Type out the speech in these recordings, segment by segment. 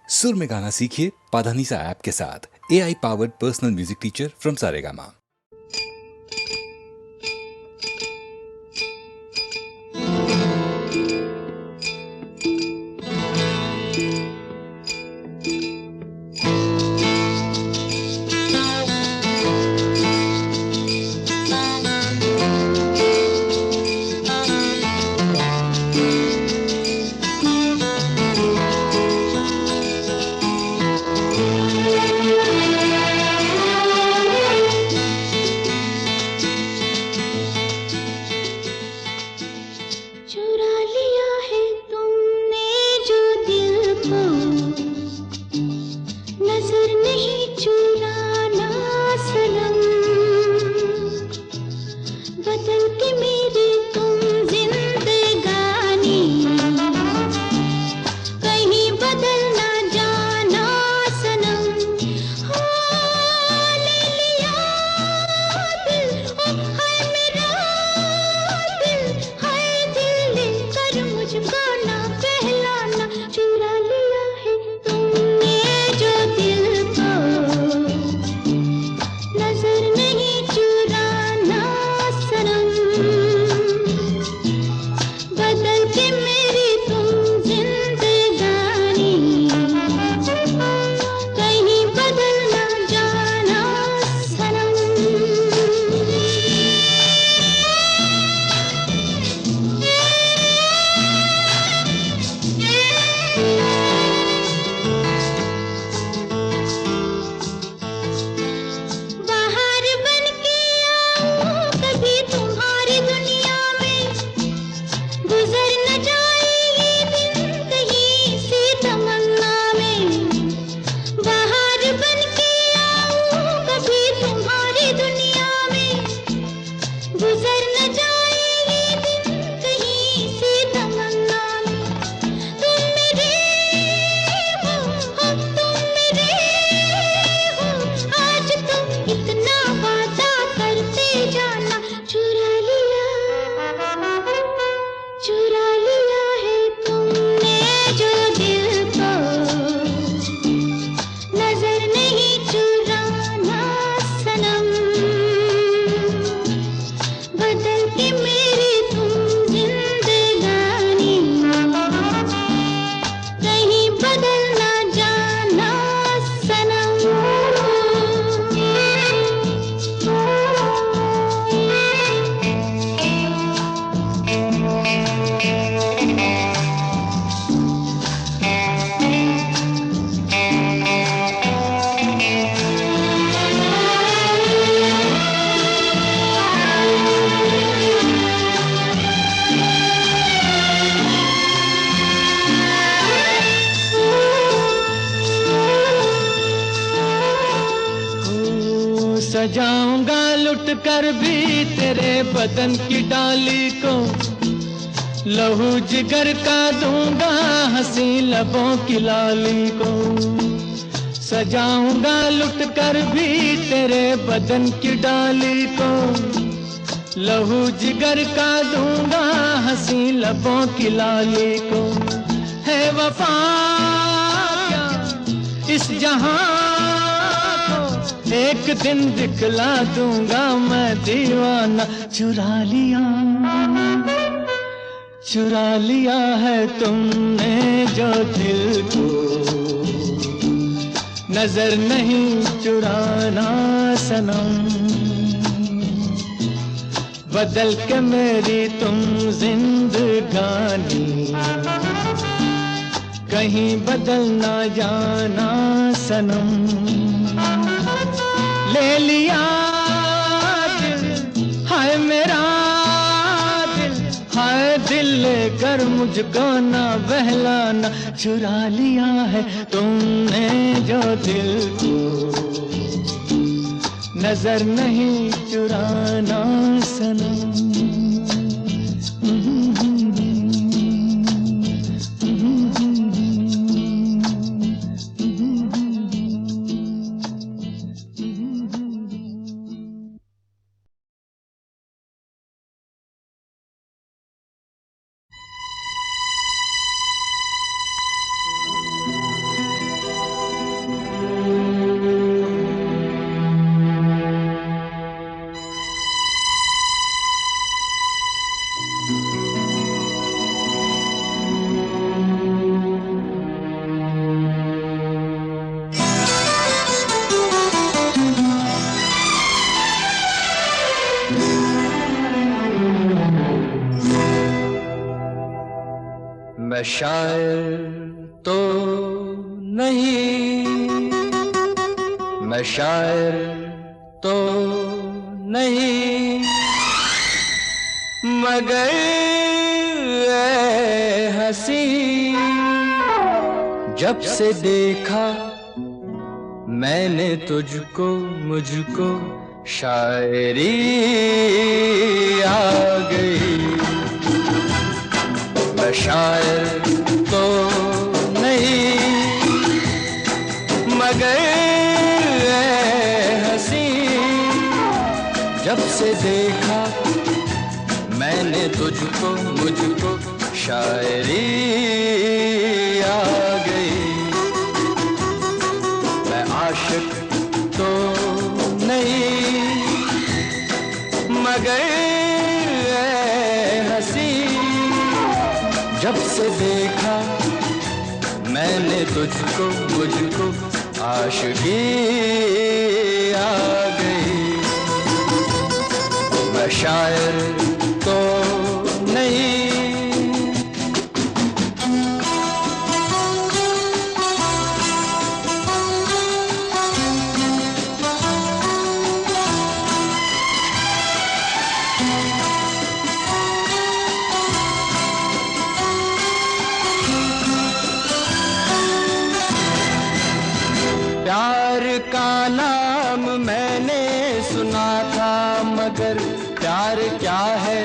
सुर में गाना सीखिए पाधानीसा ऐप के साथ। AI powered personal music teacher from Saregama. सजाऊंगा लुट कर भी तेरे बदन की डाली को, लहू जिगर का दूंगा हंसी लबों की लाली को। सजाऊंगा लुट कर भी तेरे बदन की डाली को, लहू जिगर का दूंगा हंसी लबों की लाली को। है वफा क्या इस जहां को, एक दिन दिखला दूंगा मैं दीवाना। चुरा लिया है तुमने जो दिल को, नजर नहीं चुराना सनम। बदल के मेरी तुम जिंदगानी, कहीं बदल ना जाना सनम। ले लिया दिल, हाय मेरा दिल, हाय दिल लेकर मुझको ना बहलाना। चुरा लिया है तुमने जो दिल को, नजर नहीं चुराना सनम। मैं शायर तो नहीं, मैं शायर तो नहीं, मगर ऐ हंसी जब से देखा मैंने तुझको, मुझको शायरी आ गई। मैं शायर तो नहीं, मगर ऐ हंसी जब से देखा मैंने तुझको, मुझको शायरी आ गई। मैं आशिक तो नहीं, मगर ऐ हंसी जब से देखा मैंने तुझको, मुझको आशिकी आ गई। मैं शायर तो नहीं। प्यार का नाम मैंने सुना था, मगर प्यार क्या है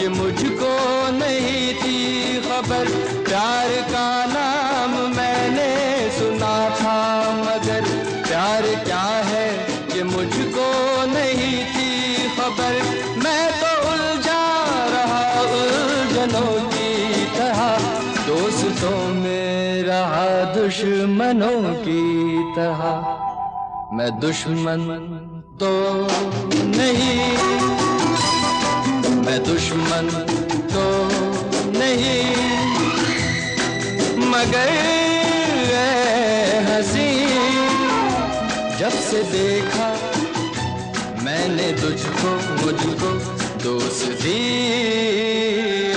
ये मुझको नहीं थी खबर। प्यार का नाम मैंने सुना था, मगर प्यार क्या है ये मुझको नहीं थी खबर। मैं तो उलझा रहा उलझनों की तरह, दोस्तों में रहा दुश्मनों की तरह। मैं दुश्मन तो नहीं, मैं दुश्मन तो नहीं, मगर ऐ हंसी जब से देखा मैंने तुझको, मुझको दोस्ती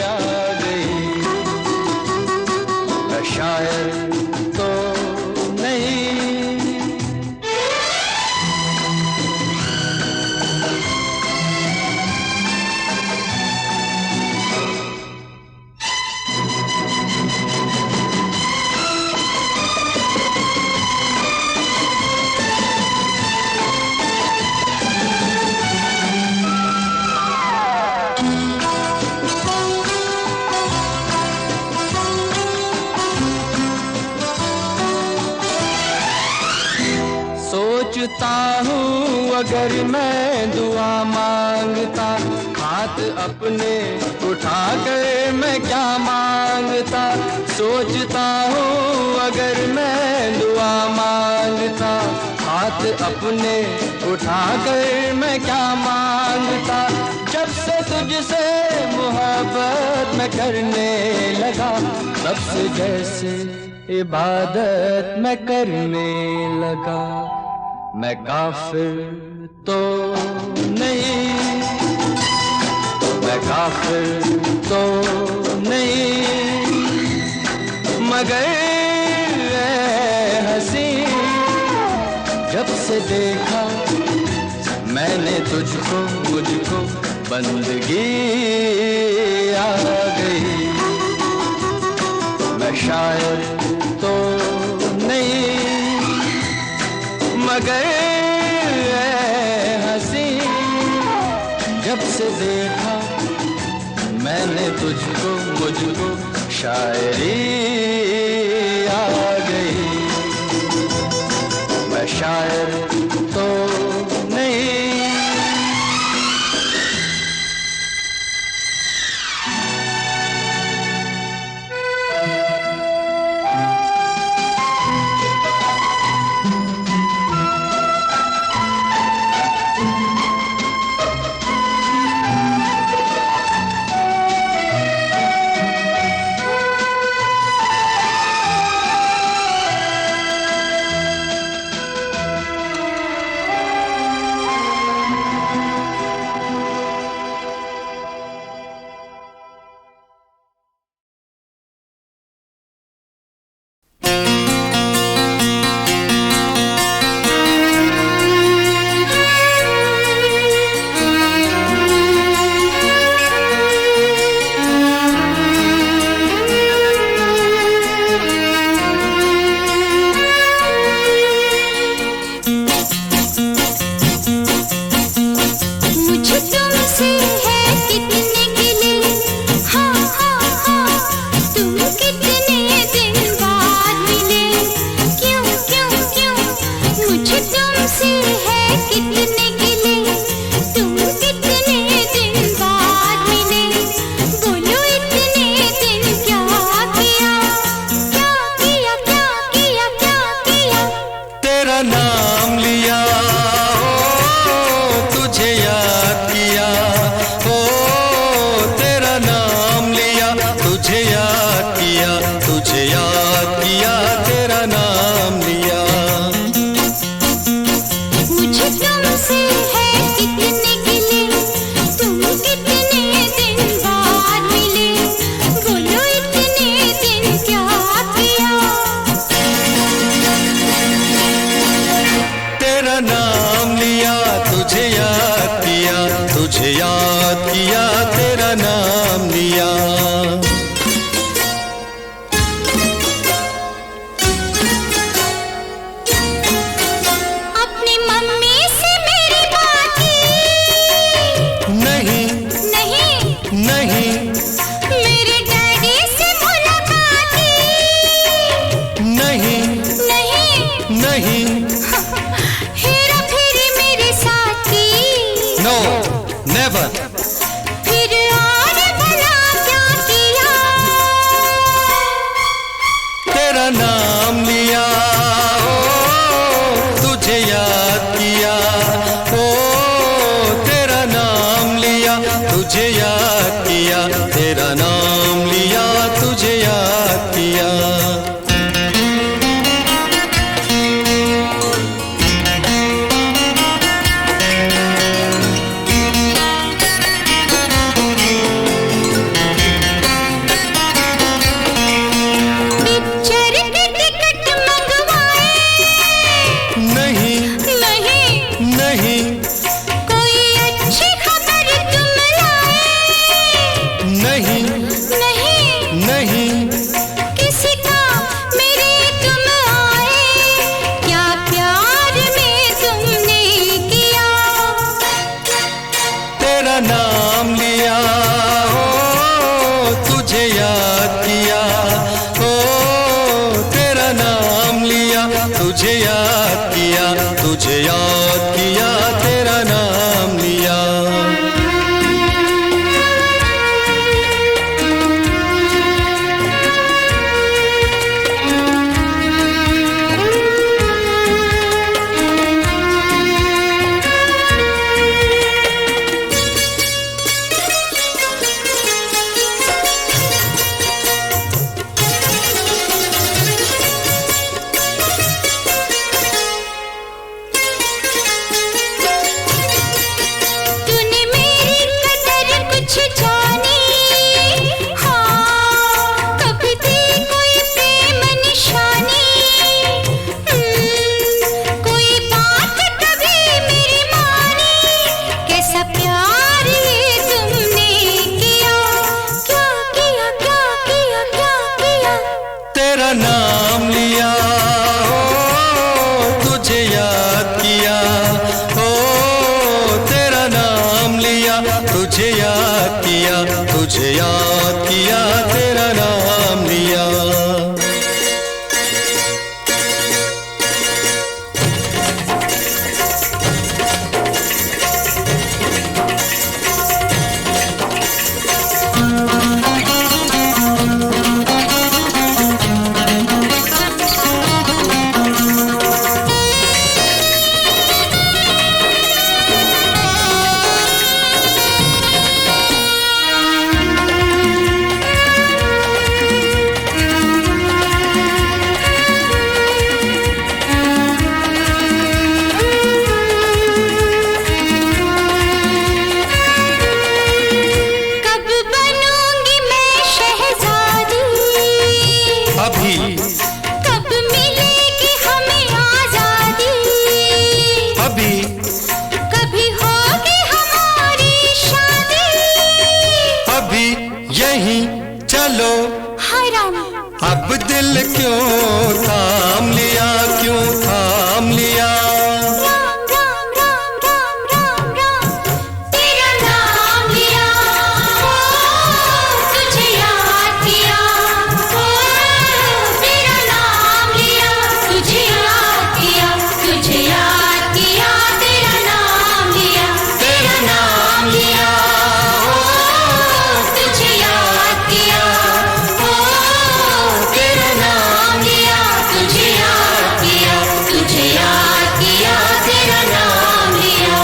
आ गई। मैं शायर तो नहीं। सोचता हूँ अगर मैं दुआ मांगता, हाथ अपने उठा कर मैं क्या मांगता। सोचता हूँ अगर मैं दुआ मांगता, हाथ अपने उठा कर मैं क्या मांगता। जब से तुझसे मोहब्बत मैं करने लगा, तब से जैसे इबादत मैं करने लगा। मैं काफिर तो नहीं, मैं काफिर तो नहीं, मगर ऐ हंसी जब से देखा मैंने तुझको, मुझको बंदगी आ गई। मैं शायर तो नहीं, मगर ऐ हंसी जब से देखा मैंने तुझको, मुझको शायरी आ गई। मैं शायर तो नहीं। याद किया, तेरा नाम लिया। अपनी मम्मी से मेरी बात की नहीं नहीं, नहीं मेरे डैडी से मुलाकात की नहीं नहीं, नहीं हेरा फेरी मेरे साथ की नो नेवर। फिर और भला क्या किया, तेरा नाम लिया, ओ तुझे याद किया, ओ तेरा नाम लिया, तुझे याद किया, तेरा नाम लिया, तुझे याद किया। पिक्चर के टिकट मंगवाए नहीं नहीं, नहीं कोई अच्छी खबर तुम लाए नहीं नहीं, नहीं किसी का मेरे तुम आए, क्या प्यार में तुमने किया, तेरा नाम लिया, ओ तुझे याद किया, ओ तेरा नाम लिया, तुझे याद किया, तुझे याद किया, तेरा नाम लिया। तूने मेरी कदर कुछ जानी, हाँ कभी थी कोई प्रेम निशानी, कोई बात कभी मेरी मानी, कैसा प्यार ये तुमने किया, क्या किया क्या किया क्या किया, तेरा नाम लिया, ओ तुझे याद किया, ओ तेरा नाम लिया, तुझे याद किया, तुझे याद किया, तेरा नाम लिया। कब बनूंगी मैं शहजादी, अभी कब मिलेगी हमें आजादी, अभी कभी होगी हमारी शादी, अभी यहीं चलो, हराम अब दिल क्यों थाम लिया, क्यों थाम लिया। राम राम राम राम राम राम, तेरा नाम लिया, ओ तुझे याद किया, ओ तेरा नाम लिया, तुझे याद किया, तुझे याद किया, तेरा नाम लिया, तेरा नाम लिया, ओ तुझे याद किया, ओ तेरा नाम लिया, तुझे याद किया, तुझे याद किया, तेरा नाम लिया।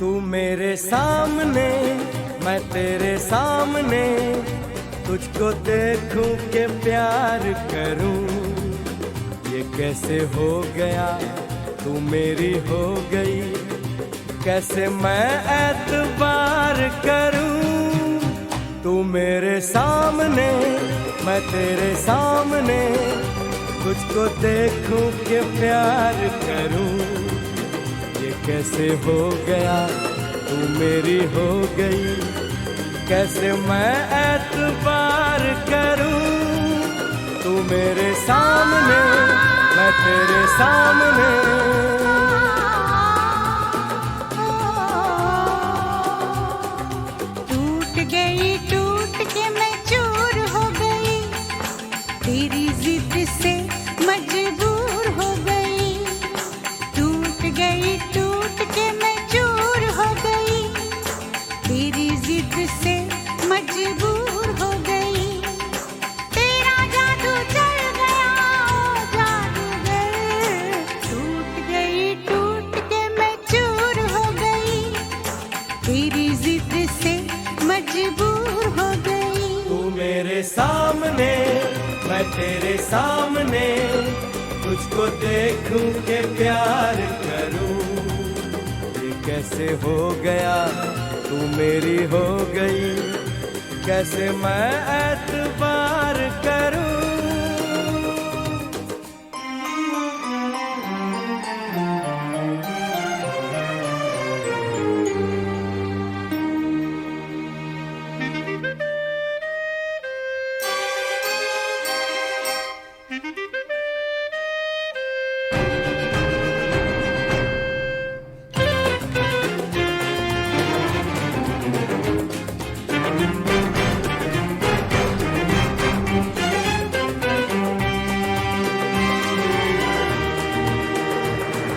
तू मेरे सामने, मैं तेरे सामने, तुझको देखूं के प्यार करूं, ये कैसे हो गया तू मेरी हो गई, कैसे मैं एतबार करूं। तू मेरे सामने मैं तेरे सामने, तुझको देखूं के प्यार करूं, ये कैसे हो गया तू मेरी हो गई, कैसे मैं एतबार करूं। तू मेरे सामने मैं तेरे सामने, टूट गई टूट के मैं चूर हो गई, तेरी जिद से मजबूर हो गई। टूट गई टूट के मैं चूर हो गई, तेरी जिद से मजबूर हो गई। तेरा जादू चल गया ओ जादूगर, टूट गई टूट के मैं चूर हो गई, तेरी जिद से मजबूर हो गई। तू मेरे सामने मैं तेरे सामने, तुझको देखूं के प्यार करूं, ये कैसे हो गया तू मेरी हो गई, कैसे मैं एतबार करूं।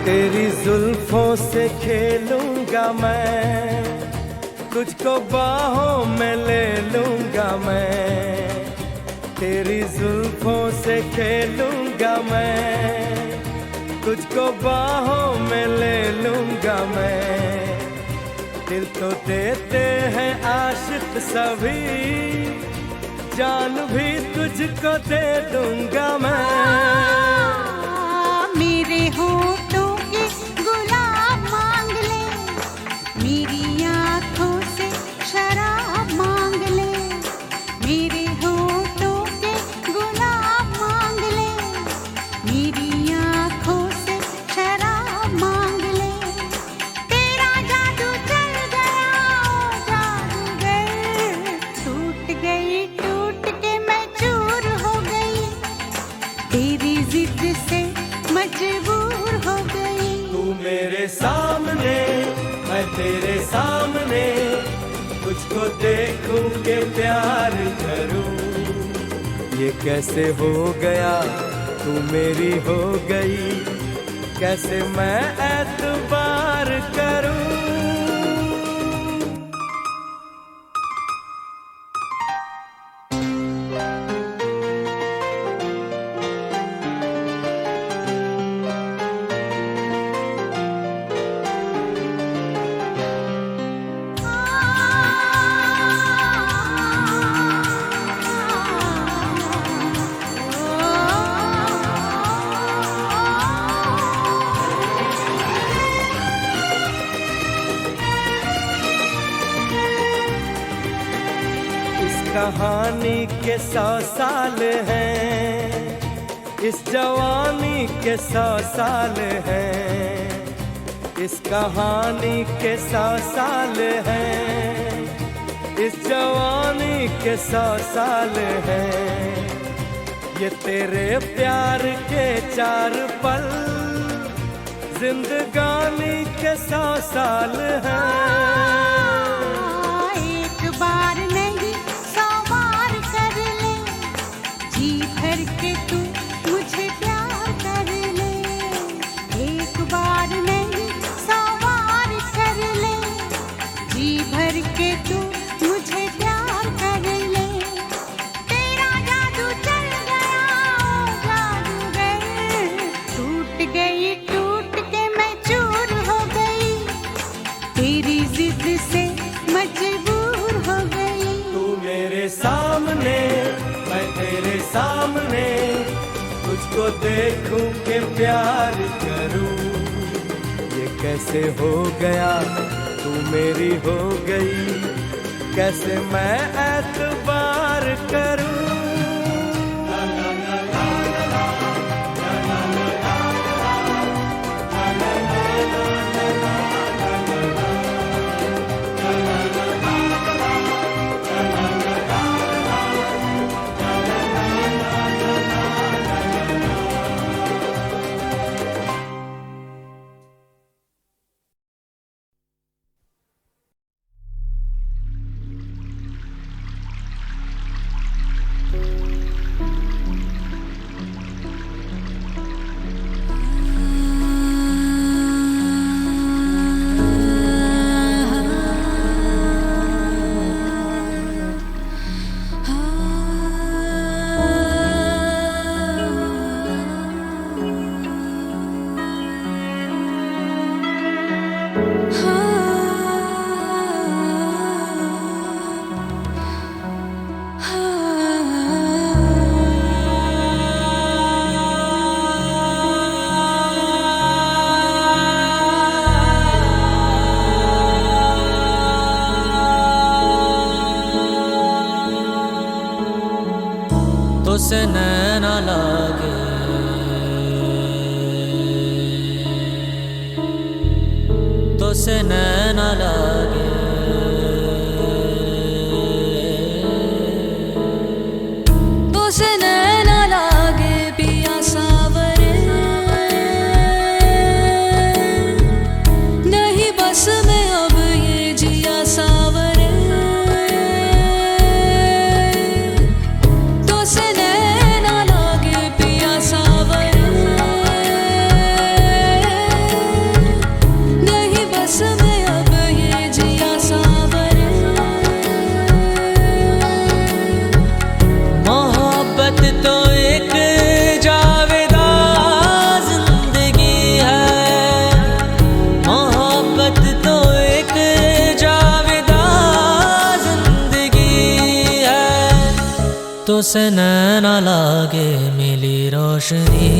तेरी जुल्फों से खेलूंगा मैं, तुझको बाहों में ले लूंगा मैं। तेरी जुल्फों से खेलूंगा मैं, तुझको बाहों में ले लूंगा मैं। दिल तो देते हैं आशिक सभी, जान भी तुझको दे दूंगा मैं। मेरे होठों के गुलाब मांग ले, मेरी आँखों से शराब मांग ले। मेरे होठों के गुलाब मांग ले, मेरी आँखों से शराब मांग ले। तेरा जादू चल गया ओ जादूगर, टूट गई टूट के मैं चूर हो गई, तेरी जिद से मजबूर हो गई। तू मेरे सामने मैं तेरे सामने, तुझको देखूं के प्यार करूं, ये कैसे हो गया तू मेरी हो गई, कैसे मैं एतबार करूं। कहानी के 100 साल हैं, इस जवानी के 100 साल हैं। इस कहानी के 100 साल हैं, इस जवानी के 100 साल हैं। ये तेरे प्यार के 4 पल, जिंदगानी के 100 साल हैं। एक बार नहीं 100 बार कर ले, जी भर के तू मुझे प्यार कर ले। एक बार नहीं 100 बार कर ले, जी भर के तू मुझे प्यार कर ले। तेरा जादू चल गया ओ जादूगर, टूट गई टूट के मैं चूर हो गई, तेरी जिद से मजबूर हो गई। तू मेरे सामने तेरे सामने, तुझको देखूं के प्यार करूं। ये कैसे हो गया, तू मेरी हो गई, कैसे मैं एतबार करूं। तो से नैना लागे, तो से नैना लागे, तो से नैना लागे पिया सावरे, नहीं बस में अब ये जिया सावरे। तो से नैना लागे पिया सावरे, नहीं बस में अब ये जिया सावरे। मोहब्बत तो एक जावेदा जिंदगी है, मोहब्बत तो एक जावेदा जिंदगी है। तो से नैना लागे मिली रोशनी,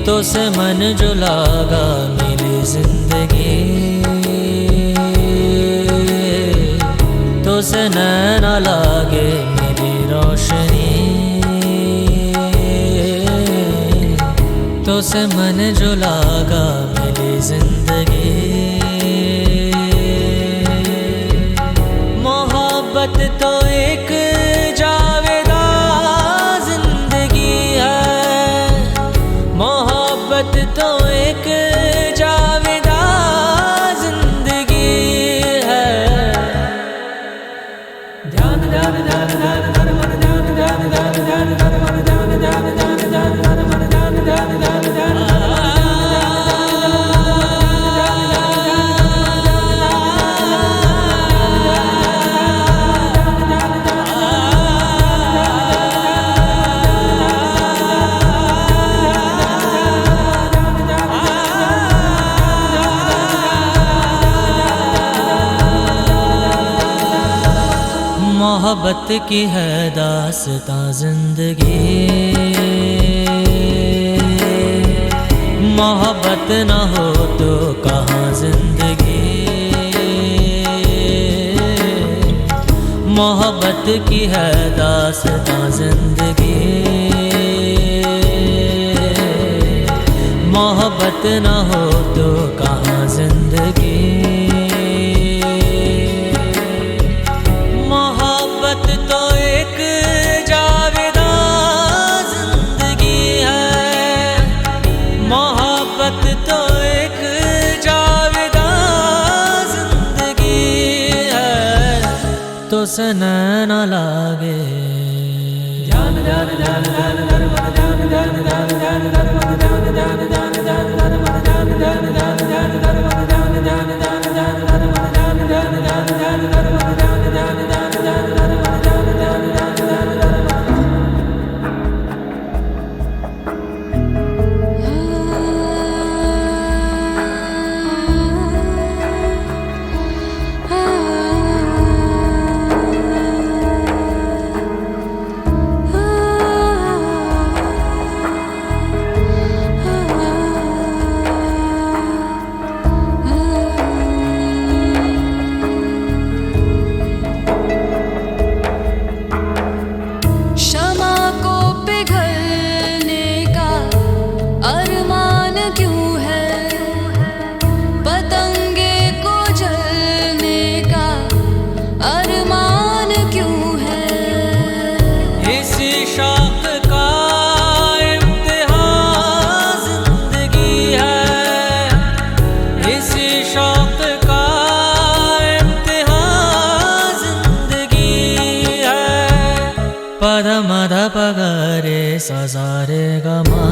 तो से मन जो लागा मिली जिंदगी। तो से नैना लागे मेरी रोशनी, तो से मन जो लागा मेरी जिंदगी। मोहब्बत तो एक जावेदा जिंदगी है, मोहब्बत तो एक जावेदा जिंदगी है। ध्यान ध्यान ध्यान ध्यान ध्यान मन ध्यान ध्यान ध्यान ध्यान ध्यान मन ध्यान ध्यान ध्यान ध्यान ध्यान मन ध्यान ध्यान ध्यान ध्यान मोहब्बत की है दास्तां जिंदगी, मोहब्बत न हो तो कहाँ जिंदगी। मोहब्बत की है दास्तां जिंदगी, मोहब्बत न हो तो कहाँ जिंदगी। मोहब्बत तो एक जावेदा जिंदगी है, मोहब्बत तो एक जावेदा जिंदगी है। तो से नैना लागे ध्यान ध्यान ध्यान ध्यान ध्यान मन ध्यान ध्यान ध्यान ध्यान ध्यान मन ध्यान ध्यान ध्यान ध्यान ध्यान मन ध्यान ध्यान ध्यान ध्यान ध्यान मन ध्यान ध्यान ध्यान ध्यान ध्यान मन ध्यान ध्यान ध्यान ध्यान ध्यान मन ध्यान ध्यान ध्यान ध्यान ध्यान मन ध्यान ध्यान ध्यान ध्यान ध्यान। शौक का इम्तिहान जिंदगी है। पद मद पगरे सजारे गमा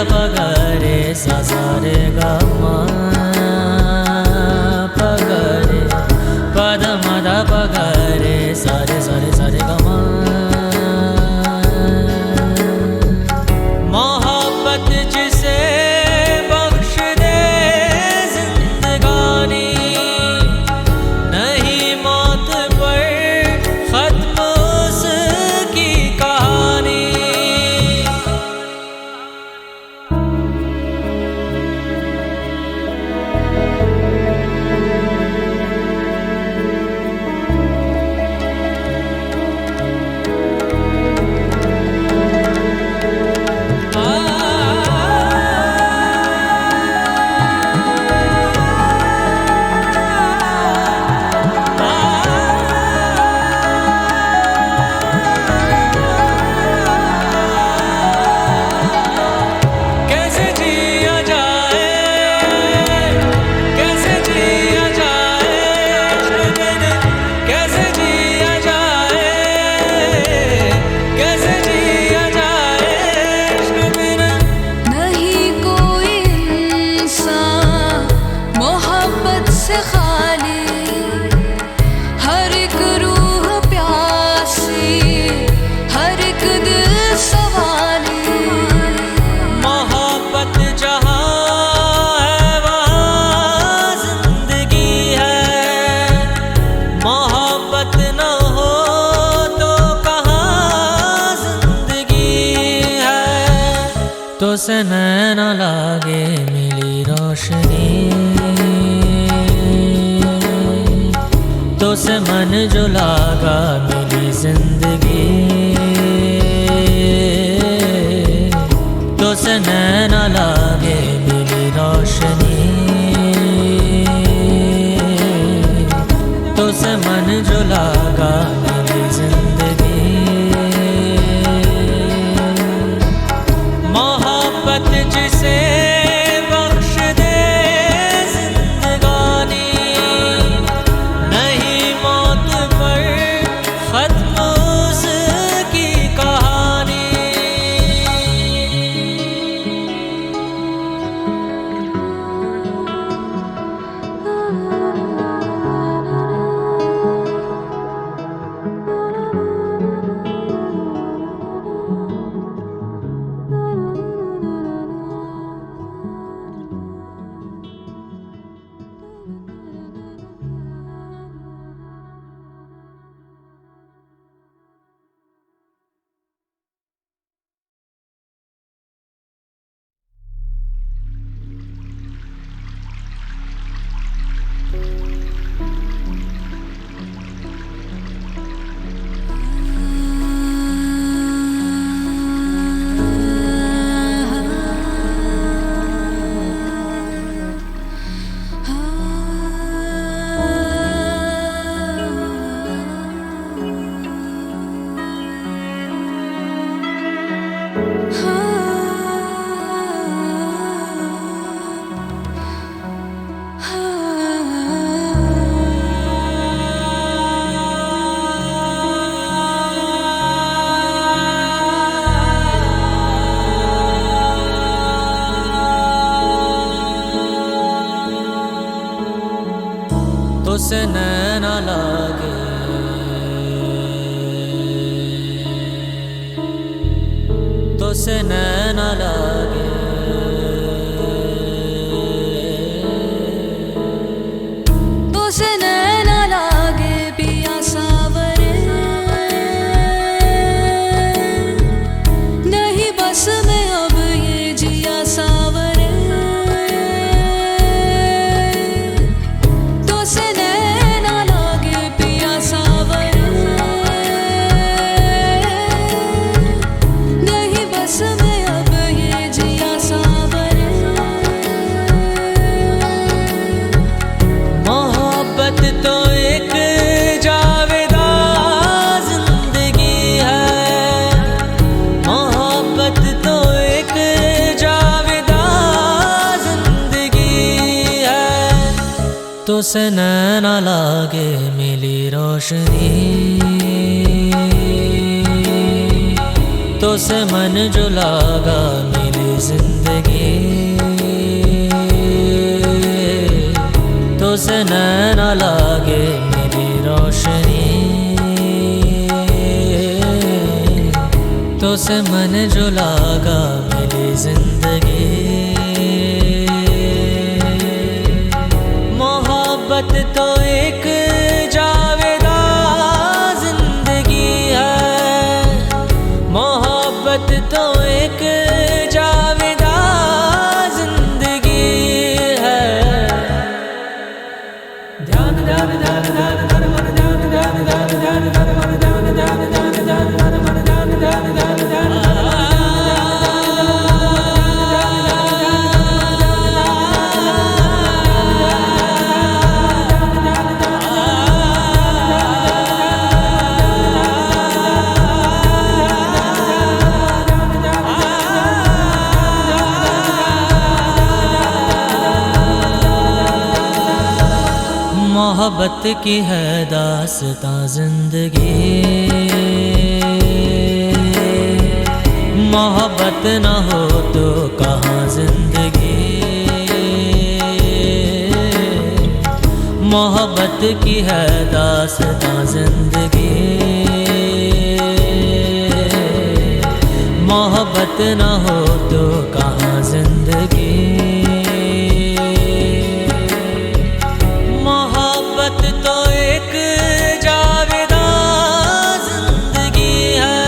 पगरे सजारे गमा पगरे पद मद पगरे सारे सारे सारे गमा। मोहब्बत जिसे बख्श दे जिंदगानी, नहीं मौत पर खत्म उसकी कहानी। तो से नैन लागे मिली रोशनी, तो से मन जो लागा मिली जिंदगी। तो से नैन लागे मिली रोशनी, तो से मन जो लागा मिली जिंदगी। मोहब्बत जिसे बख्श दे जिंदगानी, नहीं मौत पर खत्म उसकी कहानी। तो से नैन लागे, तो से नैन लागे, तो से नैन लागे पिया सावरे, नहीं बस में अब ये जिया सावरे। तो से नैन लागे पिया सावरे, नहीं बस में अब ये तो से नैना लागे मिली रोशनी, तो से मन जो लागा मिली जिंदगी, तो से नैना लागे मिली रोशनी, तो से मन जो लागा मिली जिंदगी। मोहब्बत तो एक जावेदा जिंदगी है, मोहब्बत तो एक जावेदा जिंदगी है। ध्यान ध्यान ध्यान ध्यान ध्यान मन ध्यान ध्यान ध्यान ध्यान ध्यान मन ध्यान ध्यान ध्यान ध्यान ध्यान मन ध्यान ध्यान ध्यान ध्यान मोहब्बत की है दास्तां जिंदगी, मोहब्बत न हो तो कहाँ जिंदगी। मोहब्बत की है दास्तां जिंदगी, मोहब्बत न हो तो कहाँ जिंदगी। मोहब्बत तो एक जावेदा जिंदगी है,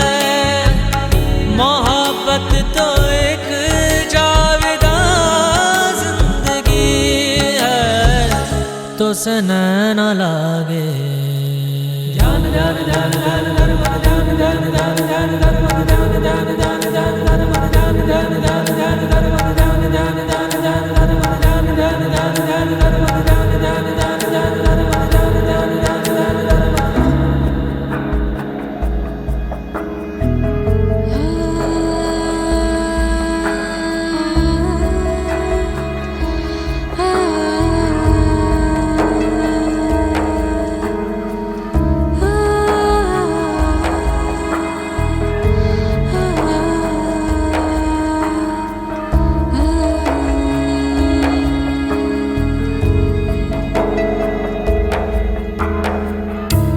मोहब्बत तो एक जावेदा जिंदगी है। तो से नैना लागे ध्यान ध्यान ध्यान ध्यान ध्यान मन ध्यान ध्यान ध्यान ध्यान ध्यान मन ध्यान ध्यान ध्यान ध्यान ध्यान मन ध्यान ध्यान ध्यान ध्यान ध्यान मन ध्यान ध्यान ध्यान ध्यान ध्यान मन ध्यान ध्यान ध्यान ध्यान ध्यान मन ध्यान ध्यान ध्यान ध्यान ध्यान मन ध्यान ध्यान ध्यान ध्यान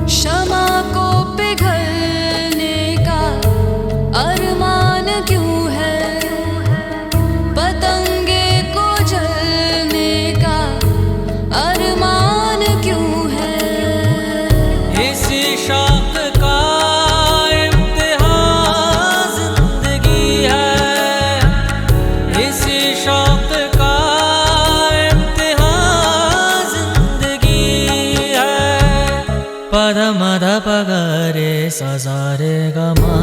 क्षमा को पिघलने का अरमान क्यों है, पतंगे को जलने का अरमान क्यों है। इसी शौक का इम्तिहान जिंदगी है, इसी शौक का इम्तिहान जिंदगी है। पद मद पगरे सजारे गमा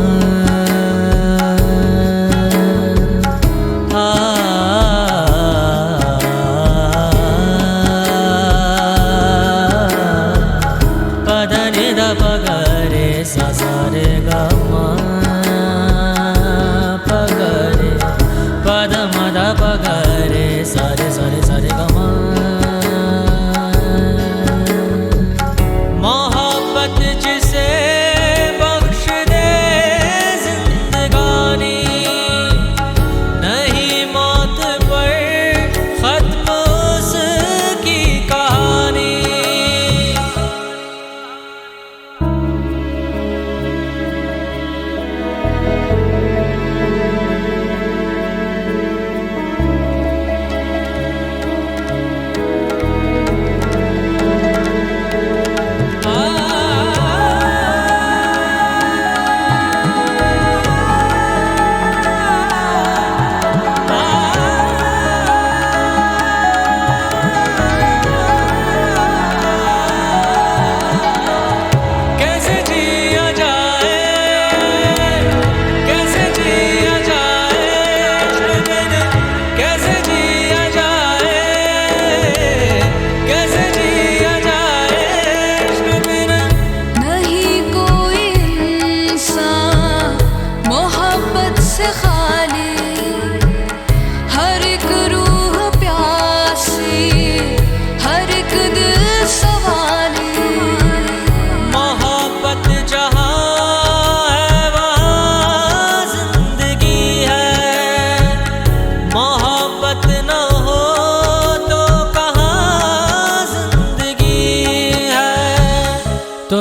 पद निद पगरे सजारे गमा पगरे पद मद पगरे सारे सारे सारे गमा। मोहब्बत जिसे बख्श दे जिंदगानी, नहीं मौत पर खत्म उसकी कहानी।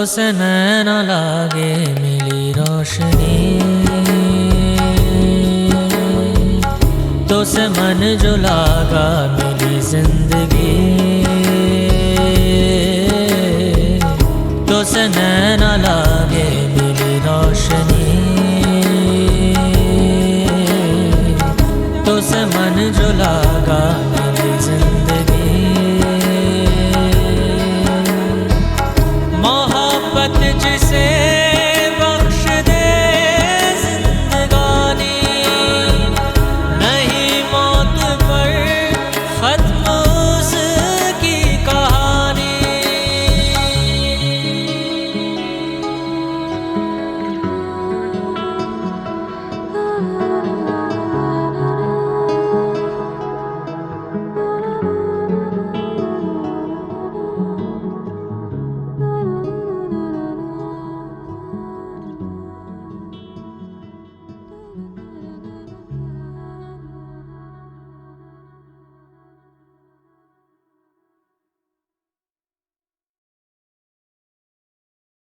से नैना लागे मिली रोशनी, तो से मन जो लागा मिली जिंदगी, तो से नैना लागे मिली रोशनी, तो से मन जो लागा मिली जिंदगी। मोहब्बत जिसे